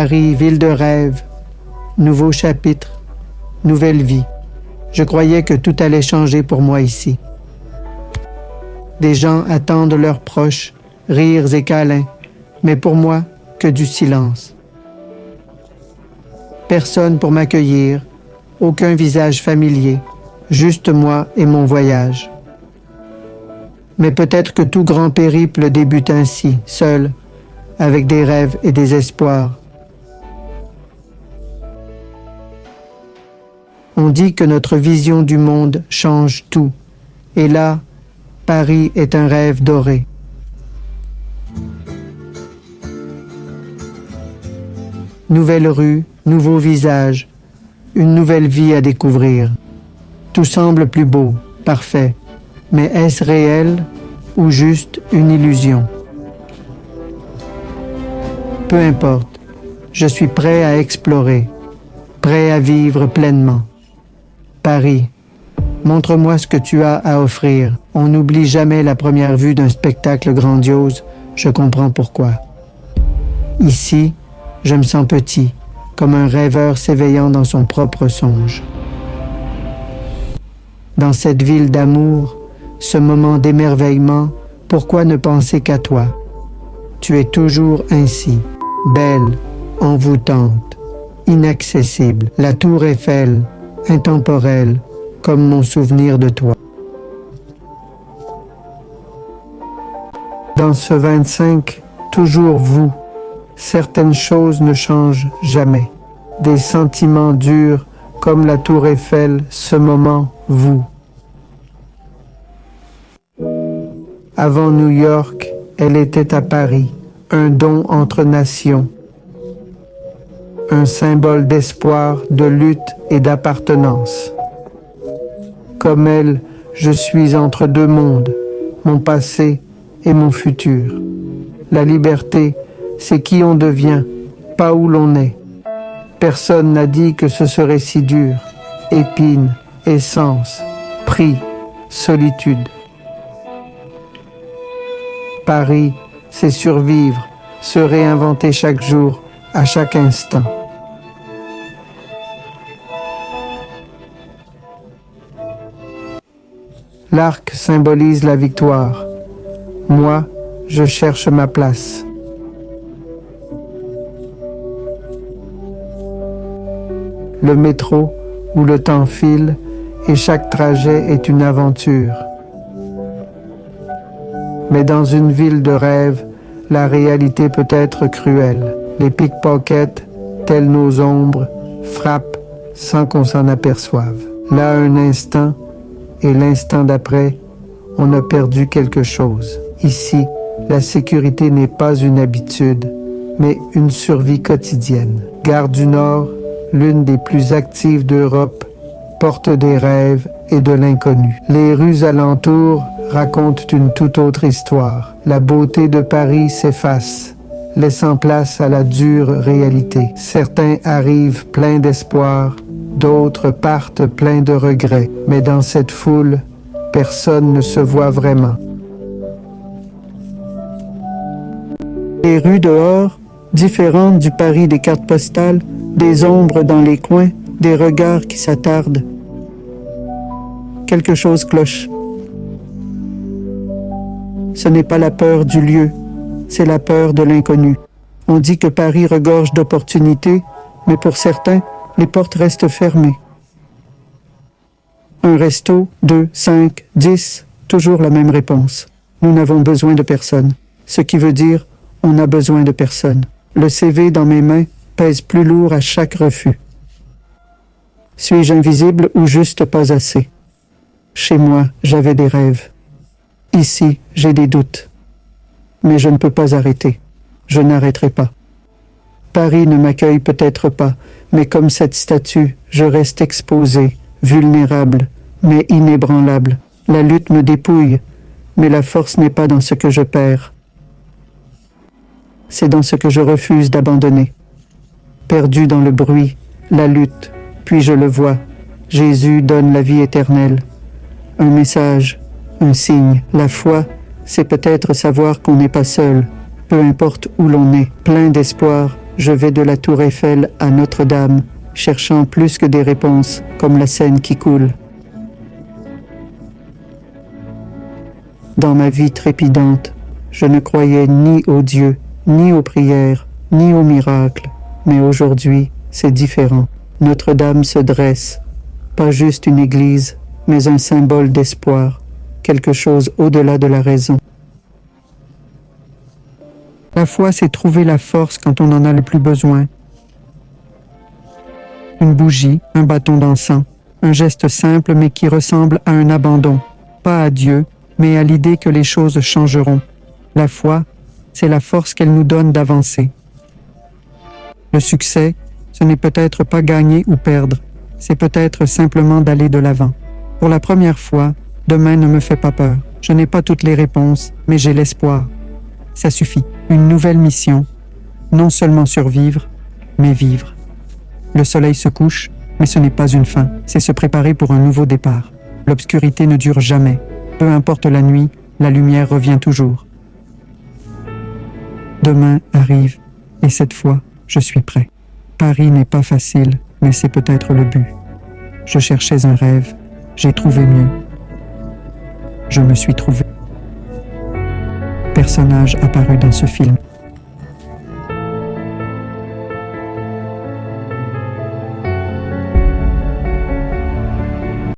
Paris, ville de rêve, nouveau chapitre, nouvelle vie. Je croyais que tout allait changer pour moi ici. Des gens attendent leurs proches, rires et câlins, mais pour moi, que du silence. Personne pour m'accueillir, aucun visage familier, juste moi et mon voyage. Mais peut-être que tout grand périple débute ainsi, seul, avec des rêves et des espoirs. On dit que notre vision du monde change tout, et là, Paris est un rêve doré. Nouvelle rue, nouveau visage, une nouvelle vie à découvrir. Tout semble plus beau, parfait, mais est-ce réel ou juste une illusion? Peu importe, je suis prêt à explorer, prêt à vivre pleinement. Paris, montre-moi ce que tu as à offrir. On n'oublie jamais la première vue d'un spectacle grandiose, je comprends pourquoi. Ici, je me sens petit, comme un rêveur s'éveillant dans son propre songe. Dans cette ville d'amour, ce moment d'émerveillement, pourquoi ne penser qu'à toi? Tu es toujours ainsi, belle, envoûtante, inaccessible, la tour Eiffel, intemporelle, comme mon souvenir de toi. Dans ce 25, toujours vous, certaines choses ne changent jamais. Des sentiments durs comme la tour Eiffel, ce moment, vous. Avant New York, elle était à Paris, un don entre nations, un symbole d'espoir, de lutte et d'appartenance. Comme elle, je suis entre deux mondes, mon passé et mon futur. La liberté, c'est qui on devient, pas où l'on est. Personne n'a dit que ce serait si dur. Épine, essence, prix, solitude. Paris, c'est survivre, se réinventer chaque jour, à chaque instant. L'arc symbolise la victoire. Moi, je cherche ma place. Le métro, où le temps file, et chaque trajet est une aventure. Mais dans une ville de rêve, la réalité peut être cruelle. Les pickpockets, tels nos ombres, frappent sans qu'on s'en aperçoive. Là, un instant, et l'instant d'après, on a perdu quelque chose. Ici, la sécurité n'est pas une habitude, mais une survie quotidienne. Gare du Nord, l'une des plus actives d'Europe, porte des rêves et de l'inconnu. Les rues alentours racontent une toute autre histoire. La beauté de Paris s'efface, laissant place à la dure réalité. Certains arrivent pleins d'espoir, d'autres partent pleins de regrets. Mais dans cette foule, personne ne se voit vraiment. Les rues dehors, différentes du Paris des cartes postales, des ombres dans les coins, des regards qui s'attardent. Quelque chose cloche. Ce n'est pas la peur du lieu, c'est la peur de l'inconnu. On dit que Paris regorge d'opportunités, mais pour certains, les portes restent fermées. Un resto, 2, 5, 10, toujours la même réponse. Nous n'avons besoin de personne. Ce qui veut dire, on a besoin de personne. Le CV dans mes mains pèse plus lourd à chaque refus. Suis-je invisible ou juste pas assez? Chez moi, j'avais des rêves. Ici, j'ai des doutes. Mais je ne peux pas arrêter. Je n'arrêterai pas. Paris ne m'accueille peut-être pas, mais comme cette statue, je reste exposé, vulnérable, mais inébranlable. La lutte me dépouille, mais la force n'est pas dans ce que je perds. C'est dans ce que je refuse d'abandonner. Perdu dans le bruit, la lutte, puis je le vois. Jésus donne la vie éternelle. Un message, un signe. La foi, c'est peut-être savoir qu'on n'est pas seul, peu importe où l'on est, plein d'espoir Je vais de la tour Eiffel à Notre-Dame, cherchant plus que des réponses, comme la Seine qui coule. Dans ma vie trépidante, je ne croyais ni aux dieux, ni aux prières, ni aux miracles, mais aujourd'hui, c'est différent. Notre-Dame se dresse, pas juste une église, mais un symbole d'espoir, quelque chose au-delà de la raison. La foi, c'est trouver la force quand on en a le plus besoin. Une bougie, un bâton d'encens, un geste simple mais qui ressemble à un abandon, pas à Dieu, mais à l'idée que les choses changeront. La foi, c'est la force qu'elle nous donne d'avancer. Le succès, ce n'est peut-être pas gagner ou perdre, c'est peut-être simplement d'aller de l'avant. Pour la première fois, demain ne me fait pas peur. Je n'ai pas toutes les réponses, mais j'ai l'espoir. Ça suffit. Une nouvelle mission, non seulement survivre, mais vivre. Le soleil se couche, mais ce n'est pas une fin, c'est se préparer pour un nouveau départ. L'obscurité ne dure jamais. Peu importe la nuit, la lumière revient toujours. Demain arrive, et cette fois, je suis prêt. Paris n'est pas facile, mais c'est peut-être le but. Je cherchais un rêve, j'ai trouvé mieux. Je me suis trouvé. Personnage apparu dans ce film.